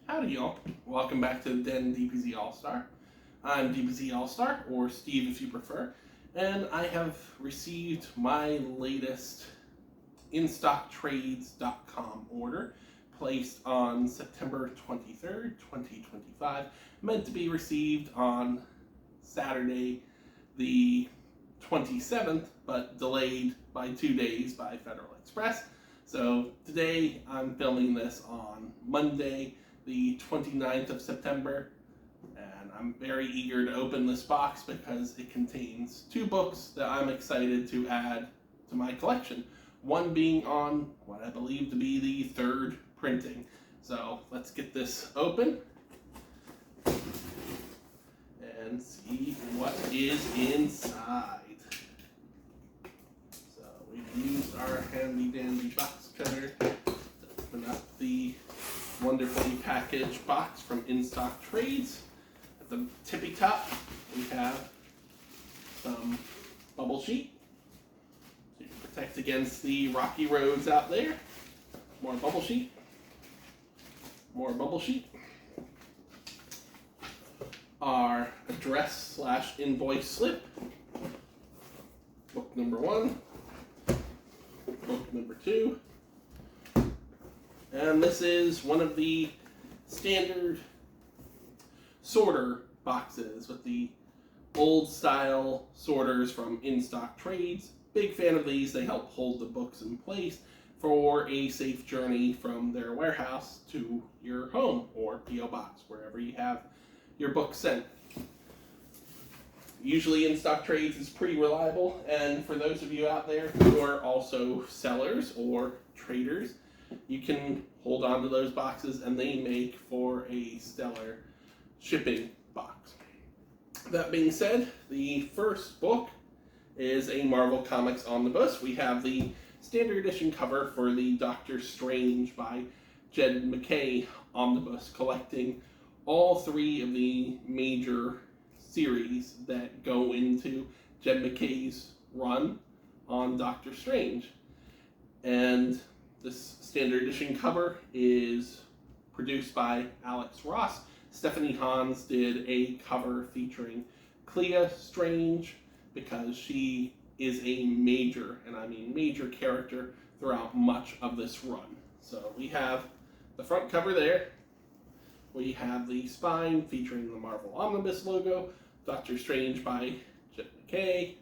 Howdy y'all, welcome back to the Den DBZALLSTAR. I'm DBZALLSTAR, or Steve if you prefer, and I have received my latest InStockTrades.com order placed on September 23rd, 2025, meant to be received on Saturday the 27th, but delayed by 2 days by Federal Express. So today I'm filming this on Monday, the 29th of September, and I'm very eager to open this box because it contains two books that I'm excited to add to my collection. One being on what I believe to be the third printing. So let's get this open and see what is inside. So we've used our handy dandy box cutter to open up the wonderfully packaged box from InStockTrades. At the tippy top, we have some bubble sheet to protect against the rocky roads out there. More bubble sheet. More bubble sheet. Our address / invoice slip. Book number 1. Book number 2. And this is one of the standard sorter boxes with the old style sorters from InStockTrades. Big fan of these. They help hold the books in place for a safe journey from their warehouse to your home or P.O. box, wherever you have your books sent. Usually InStockTrades is pretty reliable, and for those of you out there who are also sellers or traders, you can hold on to those boxes and they make for a stellar shipping box. That being said, the first book is a Marvel Comics omnibus. We have the standard edition cover for the Doctor Strange by Jed MacKay omnibus, collecting all three of the major series that go into Jed MacKay's run on Doctor Strange. And this standard edition cover is produced by Alex Ross. Stephanie Hans did a cover featuring Clea Strange because she is a major, and I mean major, character throughout much of this run. So we have the front cover there. We have the spine featuring the Marvel Omnibus logo, Doctor Strange by Jed MacKay,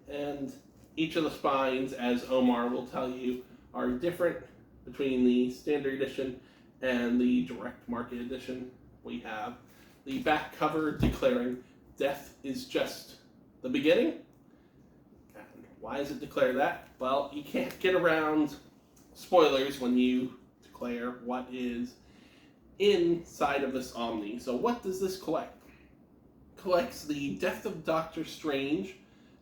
and each of the spines, as Omar will tell you, are different between the standard edition and the direct market edition. We have the back cover declaring death is just the beginning. And why does it declare that? Well, you can't get around spoilers when you declare what is inside of this Omni. So what does this collect? Collects the Death of Doctor Strange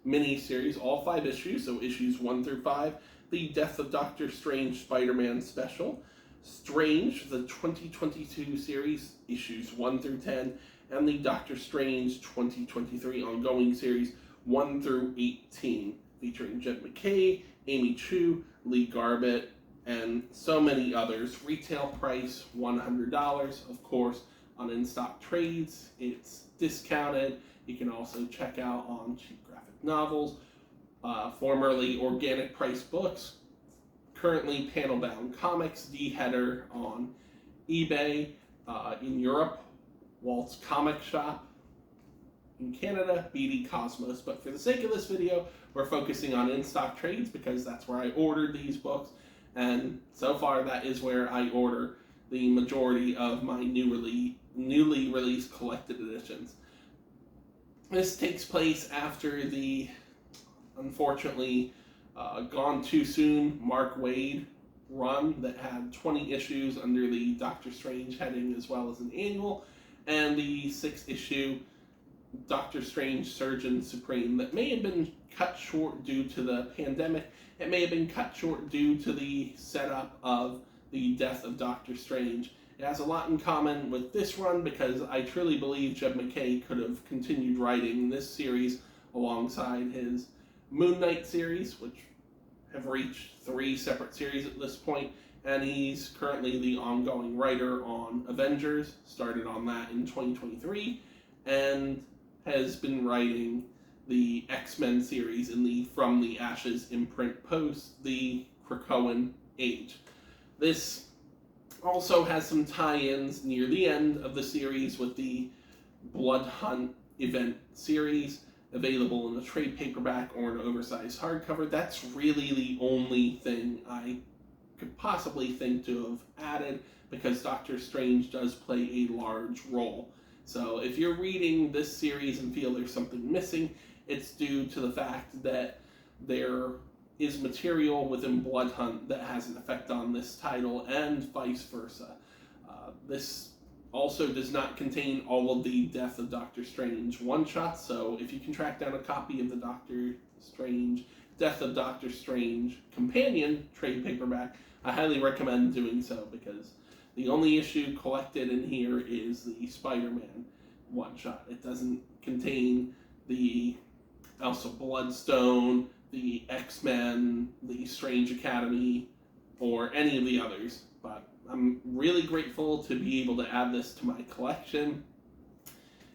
mini-series, all 5 issues, so issues 1 through 5, the Death of Doctor Strange Spider-Man special, Strange, the 2022 series, issues 1 through 10, and the Doctor Strange 2023 ongoing series 1 through 18, featuring Jed MacKay, Amy Chu, Lee Garbett, and so many others. Retail price $100, of course, on InStockTrades. It's discounted. You can also check out on Cheap Graphic Novels, formerly Organic Price Books, currently Panel Bound Comics, D-Header on eBay, in Europe, Walt's Comic Shop, in Canada, BD Cosmos. But for the sake of this video, we're focusing on InStockTrades because that's where I ordered these books, and so far that is where I order the majority of my newly released collected editions. This takes place after the unfortunately gone too soon Mark Waid run that had 20 issues under the Doctor Strange heading as well as an annual, and the 6th issue Doctor Strange Surgeon Supreme that may have been cut short due to the pandemic. It may have been cut short due to the setup of the Death of Doctor Strange. It has a lot in common with this run because I truly believe Jed MacKay could have continued writing this series alongside his Moon Knight series, which have reached 3 separate series at this point, and he's currently the ongoing writer on Avengers, started on that in 2023, and has been writing the X-Men series in the From the Ashes imprint post the Krakoan Age. This also has some tie-ins near the end of the series with the Blood Hunt event series, available in a trade paperback or an oversized hardcover. That's really the only thing I could possibly think to have added, because Doctor Strange does play a large role. So if you're reading this series and feel there's something missing, it's due to the fact that there is material within Blood Hunt that has an effect on this title, and vice versa. This also does not contain all of the Death of Doctor Strange one-shots, so if you can track down a copy of the Death of Doctor Strange companion trade paperback, I highly recommend doing so, because the only issue collected in here is the Spider-Man one-shot. It doesn't contain the Elsa Bloodstone, the X-Men, the Strange Academy, or any of the others. But I'm really grateful to be able to add this to my collection.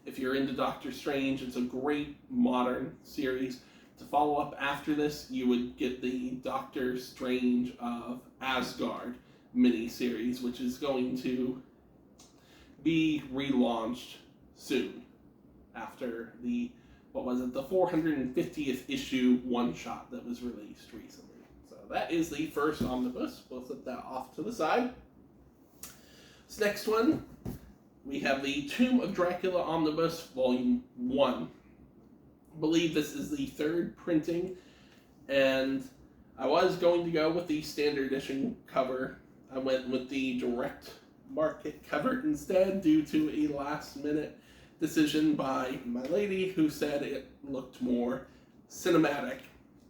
If you're into Doctor Strange, it's a great modern series. To follow up after this, you would get the Doctor Strange of Asgard miniseries, which is going to be relaunched soon after the, what was it, the 450th issue one-shot that was released recently. So that is the first omnibus. We'll set that off to the side. This next one, we have the Tomb of Dracula Omnibus Volume 1. I believe this is the third printing, and I was going to go with the standard edition cover. I went with the direct market cover instead, due to a last-minute decision by my lady, who said it looked more cinematic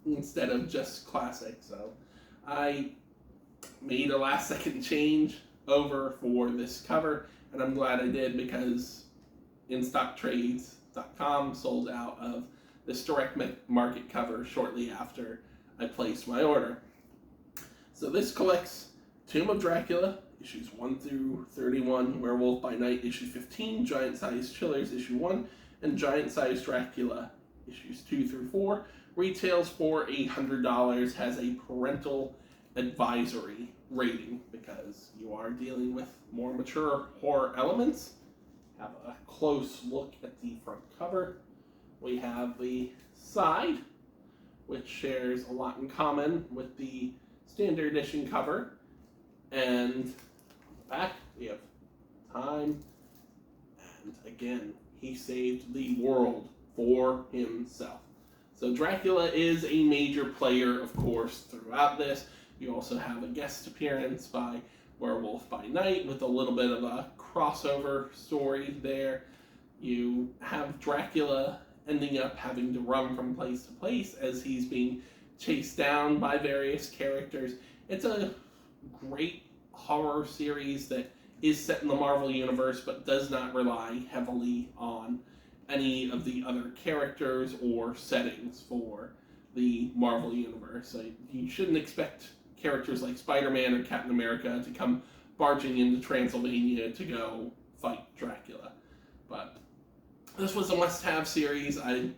instead of just classic. So I made a last-second change over for this cover, and I'm glad I did, because InStockTrades.com sold out of this direct market cover shortly after I placed my order. So this collects Tomb of Dracula, issues 1 through 31, Werewolf by Night, issue 15, Giant Size Chillers, issue 1, and Giant Size Dracula, issues 2 through 4. Retails for $100, has a parental advisory rating, because you are dealing with more mature horror elements. Have a close look at the front cover. We have the side, which shares a lot in common with the standard edition cover. And on the back, we have time. And again, he saved the world for himself. So Dracula is a major player, of course, throughout this. You also have a guest appearance by Werewolf by Night, with a little bit of a crossover story there. You have Dracula ending up having to run from place to place as he's being chased down by various characters. It's a great horror series that is set in the Marvel Universe, but does not rely heavily on any of the other characters or settings for the Marvel Universe. So you shouldn't expect characters like Spider-Man or Captain America to come barging into Transylvania to go fight Dracula. But this was a must-have series. I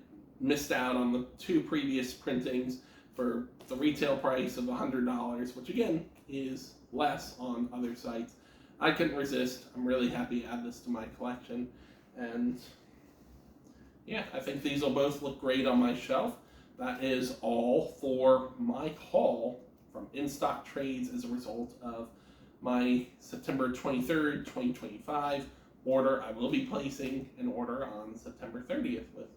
missed out on the 2 previous printings for the retail price of $100, which again is less on other sites. I couldn't resist. I'm really happy to add this to my collection. And yeah, I think these will both look great on my shelf. That is all for my haul from In Stock Trades as a result of my September 23rd, 2025 order. I will be placing an order on September 30th with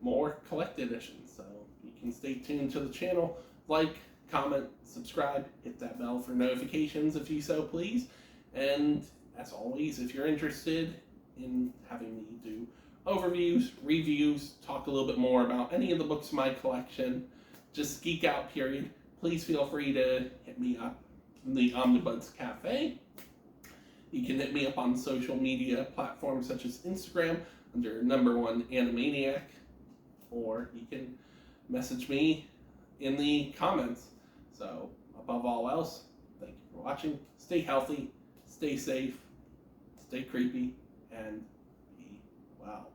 more collected editions. So you can stay tuned to the channel, like, comment, subscribe, hit that bell for notifications if you so please. And as always, if you're interested in having me do overviews, reviews, talk a little bit more about any of the books in my collection, just geek out period, please feel free to hit me up in the Omnibuds Cafe. You can hit me up on social media platforms such as Instagram under #1 Animaniac, or you can message me in the comments. So above all else, thank you for watching. for watching. Stay healthy, stay safe, stay creepy, and be well.